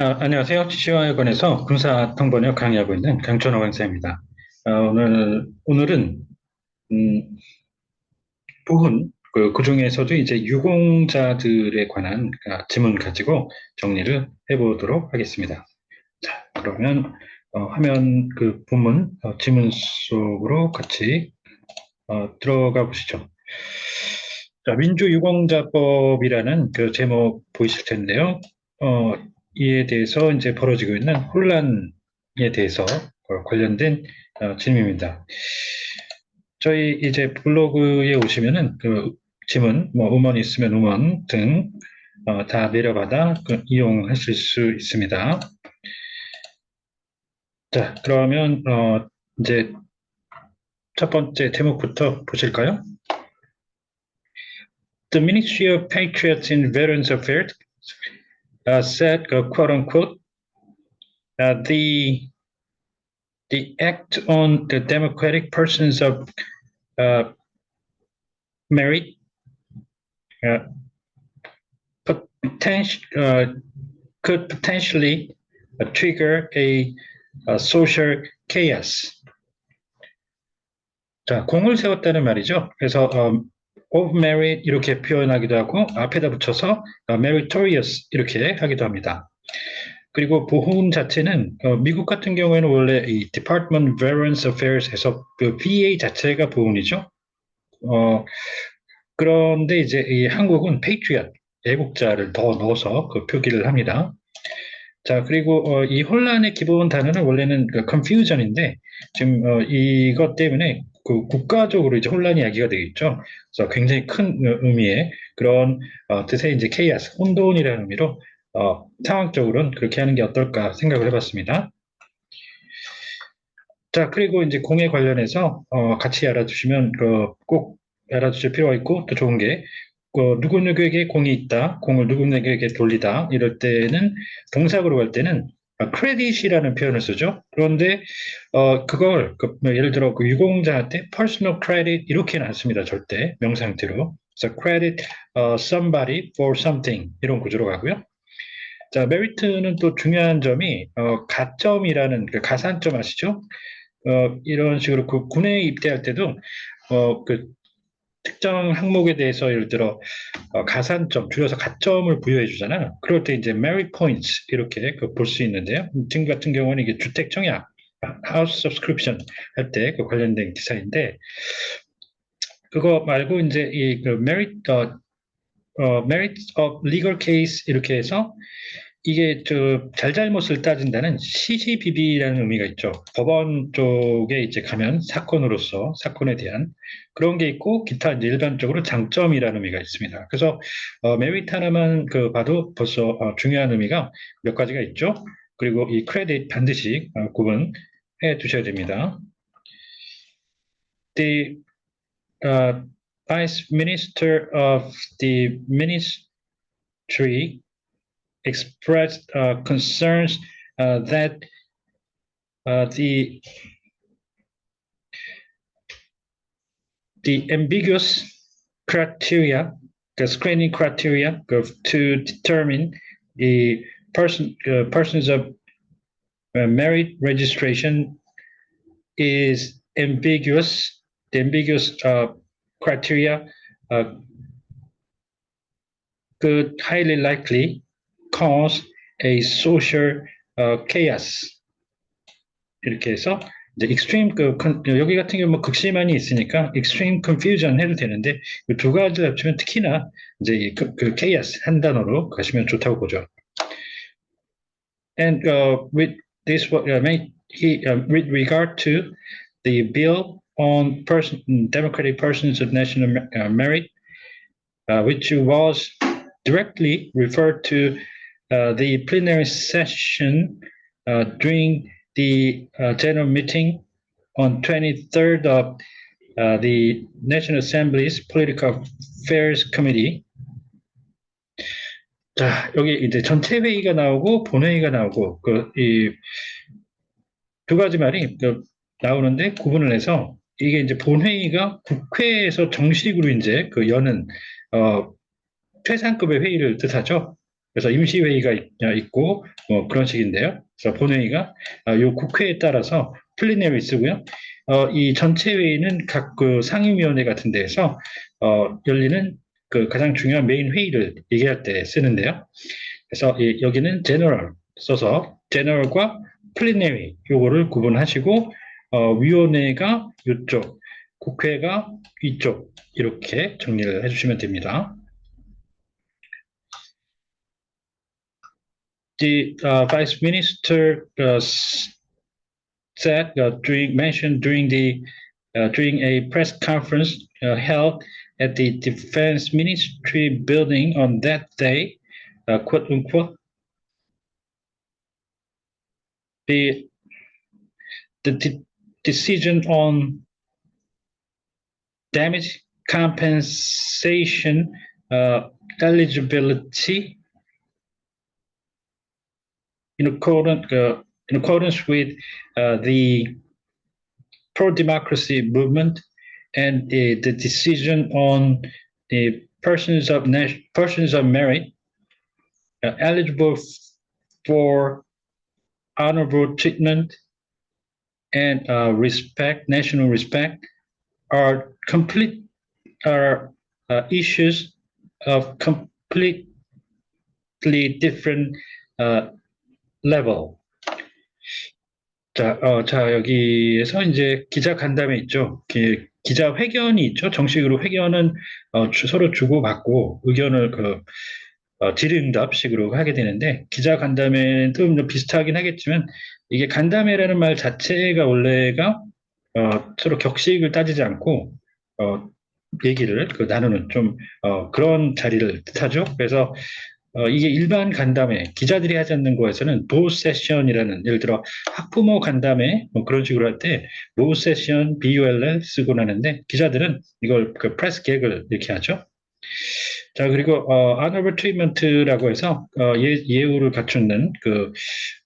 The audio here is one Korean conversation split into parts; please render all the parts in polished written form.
안녕하세요. 치과에 관해서 군사통번역 강의하고 있는 강천호 강사입니다. 오늘은, 음, 부분, 그 중에서도 이제 유공자들에 관한 질문 가지고 정리를 해보도록 하겠습니다. 자, 그러면, 화면 그 본문, 질문 속으로 같이, 들어가 보시죠. 자, 민주유공자법이라는 그 제목 보이실 텐데요. 어, 이에 대해서 이제 벌어지고 있는 혼란에 대해서 관련된 질문입니다. 저희 이제 블로그에 오시면은 그 질문, 뭐 음원 있으면 음원 등 다 내려받아 이용하실 수 있습니다. 자, 그러면 이제 첫 번째 제목부터 보실까요? The Ministry of Patriots and Veterans Affairs said, quote unquote, the act on the democratic persons of uh, merit uh, potential, could potentially trigger a social chaos. 자, 공을 세웠다는 말이죠. 그래서 of merit 이렇게 표현하기도 하고 앞에다 붙여서 meritorious 이렇게 하기도 합니다. 그리고 보훈 자체는 미국 같은 경우에는 원래 이 Department of Veterans Affairs에서 그 VA 자체가 보훈이죠. 그런데 이제 이 한국은 Patriot 애국자를 더 넣어서 그 표기를 합니다. 자, 그리고 이 혼란의 기본 단어는 원래는 그 confusion인데 지금 이것 때문에 그 국가적으로 이제 혼란이 야기가 되겠죠. 그래서 굉장히 큰 의미의 그런 뜻의 이제 chaos, 혼돈이라는 의미로 상황적으로는 그렇게 하는 게 어떨까 생각을 해봤습니다. 자, 그리고 이제 공에 관련해서 같이 알아두시면 꼭 알아두실 필요가 있고 또 좋은 게 누구누구에게 공이 있다, 공을 누구누구에게 돌리다 이럴 때는 동사구로 갈 때는 크레딧이라는 표현을 쓰죠. 그런데 그걸 뭐 예를 들어 그 유공자한테 personal credit 이렇게는 안 씁니다. 절대 명사형태로. 그래서 credit somebody for something 이런 구조로 가고요. 자, 메리트는 또 중요한 점이 가점이라는 그 가산점 아시죠? 이런 식으로 그 군에 입대할 때도 그 특정 항목에 대해서 예를 들어 가산점 줄여서 가점을 부여해 주잖아요. 그럴 때 이제 merit points 이렇게 볼 수 있는데요. 지금 같은 경우는 이게 주택 청약, house subscription 할 때 그 관련된 기사인데 그거 말고 이제 이 그 merit of legal case 이렇게 해서 이게 잘잘못을 따진다는 시시비비라는 의미가 있죠. 법원 쪽에 이제 가면 사건으로서 사건에 대한 그런 게 있고 기타 이제 일반적으로 장점이라는 의미가 있습니다. 그래서 메리트 하나만 봐도 벌써 중요한 의미가 몇 가지가 있죠. 그리고 이 크레딧 반드시 구분해 두셔야 됩니다. The Vice Minister of the Ministry expressed concerns that uh, the the ambiguous criteria, the screening criteria to determine the persons of merit registration is ambiguous. The ambiguous criteria could highly likely cause a social chaos. 이렇게 해서 이제 extreme 여기 같은 경우 뭐 극심한이 있으니까 extreme confusion 해도 되는데 이 두 가지를 합치면 특히나 이제 그 chaos 한 단어로 가시면 좋다고 보죠. And with this, with regard to the bill on democratic persons of national merit, which was directly referred to the plenary session during the general meeting on 23rd of the National Assembly's Political Affairs Committee. 자, 여기 이제 전체 회의가 나오고 본회의가 나오고 이 두 가지 말이 나오는데 구분을 해서 이게 이제 본회의가 국회에서 정식으로 이제 여는 최상급의 회의를 뜻하죠. 그래서 임시회의가 있고 뭐 그런 식인데요. 그래서 본회의가 요 국회에 따라서 플리네리 쓰고요. 이 전체 회의는 각 그 상임위원회 같은 데에서 열리는 그 가장 중요한 메인 회의를 얘기할 때 쓰는데요. 그래서 여기는 제너럴 써서 제너럴과 플리네리 요거를 구분하시고 위원회가 이쪽, 국회가 이쪽 이렇게 정리를 해주시면 됩니다. The Vice Minister said mentioned during a press conference held at the Defense Ministry building on that day, quote unquote, the decision on damage compensation eligibility in accordance with the pro-democracy movement and the decision on the persons of merit eligible for honorable treatment and national respect are issues of completely different level. 자, 여기에서 이제 기자 간담회 있죠. 기자 회견이 있죠. 정식으로 회견은 서로 주고받고 의견을 질의응답식으로 하게 되는데 기자 간담회도 좀 비슷하긴 하겠지만 이게 간담회라는 말 자체가 원래가 서로 격식을 따지지 않고 얘기를 나누는 좀 그런 자리를 뜻하죠. 그래서 이게 일반 간담회, 기자들이 하지 않는 거에서는 보 세션이라는, 예를 들어 학부모 간담회 뭐 그런 식으로 할 때 보 세션, BULL 쓰고 나는데 기자들은 이걸 그 프레스 객을 이렇게 하죠. 자, 그리고 honorable treatment라고 해서 예우를 갖추는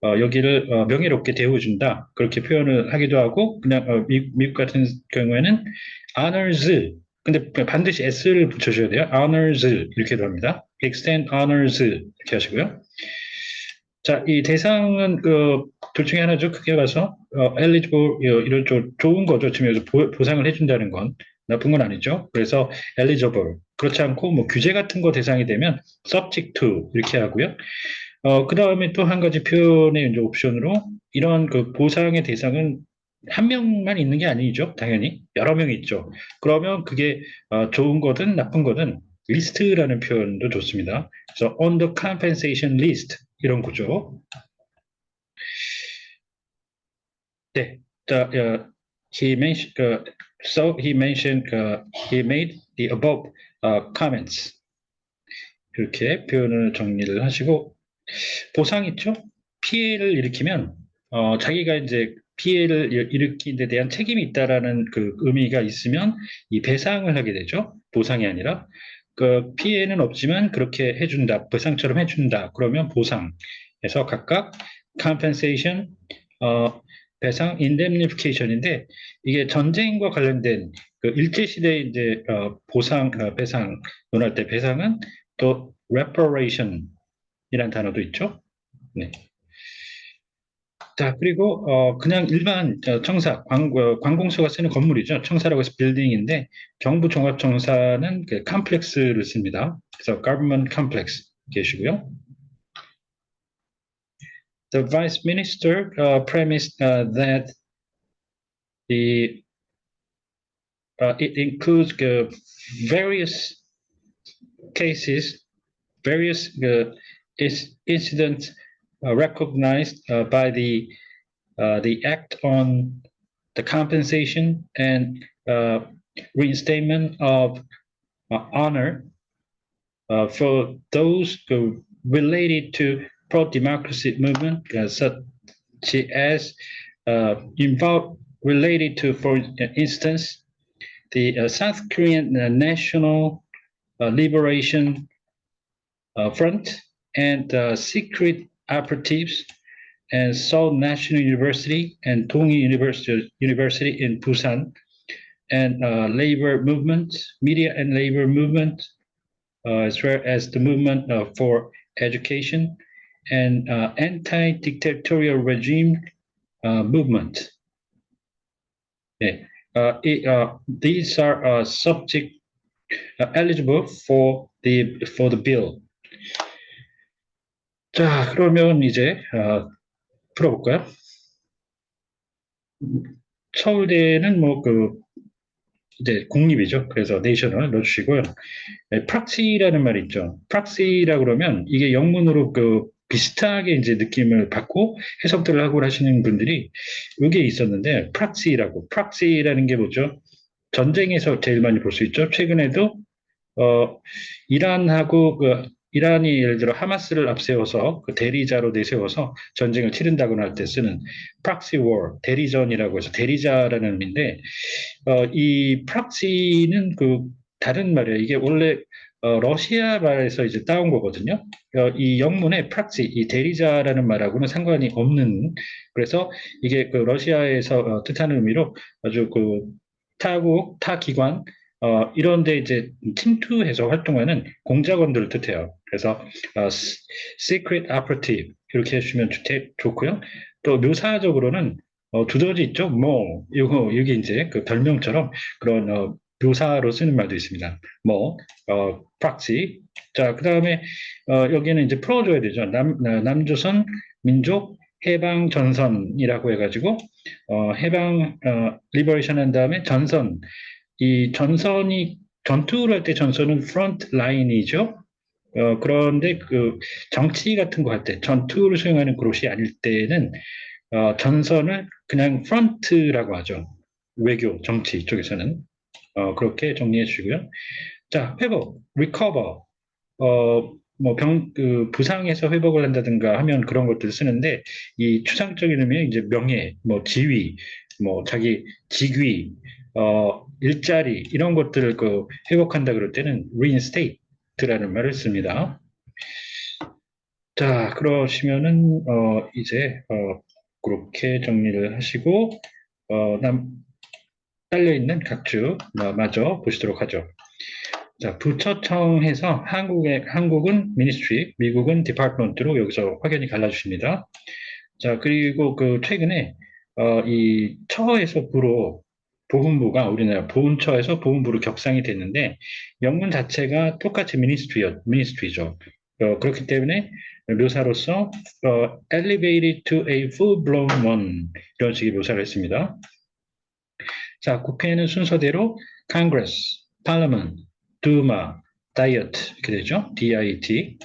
여기를 명예롭게 대우준다 그렇게 표현을 하기도 하고 그냥 미국 같은 경우에는 honors 근데 반드시 s를 붙여줘야 돼요. honors 이렇게도 합니다. extend honors 이렇게 하시고요. 자, 이 대상은 둘 중에 하나죠. 크게 봐서 eligible 이런 좋은 거죠. 지금 여기서 보상을 해준다는 건 나쁜 건 아니죠. 그래서 eligible 그렇지 않고 뭐 규제 같은 거 대상이 되면 subject to 이렇게 하고요. 그 다음에 또 한 가지 표현의 이제 옵션으로 이런 그 보상의 대상은 한 명만 있는 게 아니죠. 당연히 여러 명이 있죠. 그러면 그게 좋은 거든 나쁜 거든 리스트라는 표현도 좋습니다. 그래서 on the compensation list 이런 거죠. 네. He mentioned he made the above comments. 이렇게 표현을 정리를 하시고 보상 있죠? 피해를 일으키면 자기가 이제 피해를 일으킨 데 대한 책임이 있다라는 그 의미가 있으면 이 배상을 하게 되죠. 보상이 아니라 그 피해는 없지만 그렇게 해준다, 보상처럼 해준다. 그러면 보상에서 각각 compensation, 배상, indemnification인데 이게 전쟁과 관련된 그 일제 시대 이제 보상, 배상 논할 때 배상은 또 reparation 이란 단어도 있죠. 네. 자, 그리고 그냥 일반 청사, 관공서가 쓰는 건물이죠. 청사라고 해서 빌딩인데 경부종합청사는 그 컴플렉스를 씁니다. 그래서 government complex 계시고요. The vice minister premised that it includes various cases, various incidents recognized by the act on the compensation and reinstatement of honor for those related to pro-democracy movement, such as involved related to, for instance, the South Korean National Liberation Front and secret operatives and Seoul National University and Dongi University in Busan, and labor movement, media and labor movement, as well as the movement for education, and anti-dictatorial regime movement. 네, these are subject eligible for the bill. 자, 그러면 이제 풀어볼까요? 서울대는 뭐 이제 공립이죠. 그래서 내셔널 넣어주시고요. 네, 프락시라는 말이 있죠. 프락시라 그러면 이게 영문으로 비슷하게 이제 느낌을 받고 해석들을 하고 하시는 분들이 이게 있었는데 프락시라는 게 뭐죠? 전쟁에서 제일 많이 볼 수 있죠. 최근에도 이란하고 이란이 예를 들어 하마스를 앞세워서 대리자로 내세워서 전쟁을 치른다거나 할 때 쓰는 proxy war, 대리전이라고 해서 대리자라는 의미인데 이 proxy는 다른 말이에요. 이게 원래 러시아 말에서 이제 따온 거거든요. 이 영문의 proxy, 이 대리자라는 말하고는 상관이 없는 그래서 이게 러시아에서 뜻하는 의미로 아주 타국, 타 기관 이런데 이제 침투해서 활동하는 공작원들을 뜻해요. 그래서 secret operative 이렇게 해주시면 좋고요. 또 묘사적으로는 두더지 있죠. 뭐 이게 이제 별명처럼 그런 묘사로 쓰는 말도 있습니다. 뭐 proxy. 자, 그다음에 여기는 이제 풀어줘야 되죠. 남조선 민족 해방 전선이라고 해가지고 해방 리버레이션 한 다음에 전선 이 전선이 전투를 할 때 전선은 프론트 라인이죠. 그런데 정치 같은 거 할 때 전투를 수행하는 그릇이 아닐 때는 전선을 그냥 프런트라고 하죠. 외교, 정치 쪽에서는 그렇게 정리해 주시고요. 자, 회복, recover. 뭐 부상에서 회복을 한다든가 하면 그런 것들을 쓰는데 이 추상적인 의미는 이제 명예, 뭐 지위, 뭐 자기 직위, 일자리 이런 것들을 회복한다 그럴 때는 reinstate라는 말을 씁니다. 자, 그러시면은 이제 그렇게 정리를 하시고 딸려 있는 각주 마저 보시도록 하죠. 자, 부처청에서 한국은 ministry, 미국은 department로 여기서 확연히 갈라주십니다. 자, 그리고 최근에 이 처에서 부로 보훈부가 우리나라 보훈처에서 보훈부로 격상이 됐는데 영문 자체가 똑같이 ministry죠. 그렇기 때문에 묘사로서 elevated to a full-blown one 이런 식의 묘사를 했습니다. 자, 국회는 순서대로 Congress, Parliament, Duma, Diet 이렇게 되죠. DIT.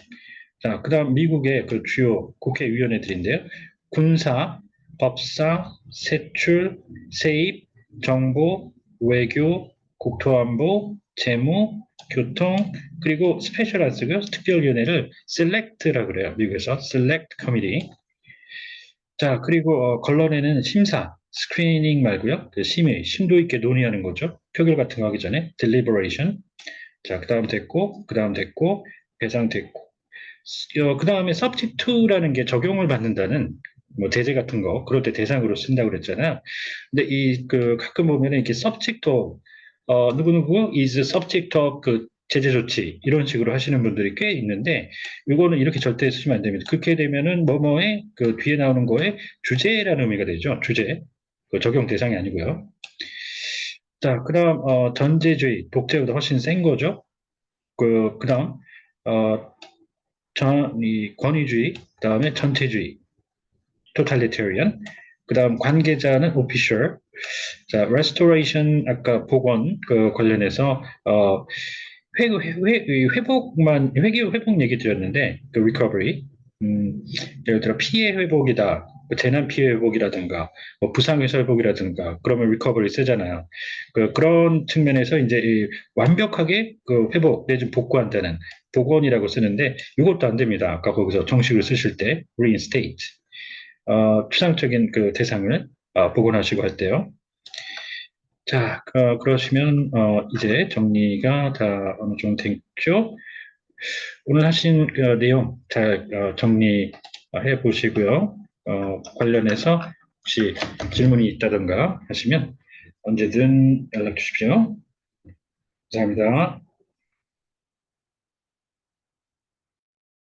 자, 그다음 미국의 주요 국회의원회들인데요. 군사, 법사, 세출, 세입, 정보, 외교, 국토안보, 재무, 교통, 그리고 스페셜 안 쓰고요. 특별위원회를 select라 그래요. 미국에서 select committee. 자, 그리고 걸러내는 심사, 스크리닝 말고요. 심의, 심도 있게 논의하는 거죠. 표결 같은 거 하기 전에 deliberation. 자, 그 다음 됐고, 배상 됐고. 그 다음에 subject to라는 게 적용을 받는다는 뭐 대제 같은 거 그럴 때 대상으로 쓴다고 그랬잖아요. 근데 가끔 보면 이렇게 subject of 누구누구 is subject of 제재 조치 이런 식으로 하시는 분들이 꽤 있는데 이거는 이렇게 절대 쓰시면 안 됩니다. 그렇게 되면은 뭐뭐의 뒤에 나오는 거에 주제라는 의미가 되죠. 주제 적용 대상이 아니고요. 자, 그다음 전제주의 독재보다 훨씬 센 거죠. 그다음 이 권위주의, 그다음에 전체주의, totalitarian, 그다음 관계자는 official. 자, restoration 아까 복원 관련해서 회복 얘기 드렸는데 recovery. 예를 들어 피해 회복이다, 재난 피해 회복이라든가 뭐 부상 회사 회복이라든가 그러면 recovery 쓰잖아요. 그런 측면에서 이제 완벽하게 회복 내지 복구한다는 복원이라고 쓰는데 이것도 안 됩니다. 아까 거기서 정식을 쓰실 때 reinstate 추상적인 대상을 복원하시고 할 때요. 자, 그러시면 이제 정리가 다 어느 정도 됐죠? 오늘 하신 내용 잘 정리해 보시고요. 관련해서 혹시 질문이 있다던가 하시면 언제든 연락 주십시오. 감사합니다.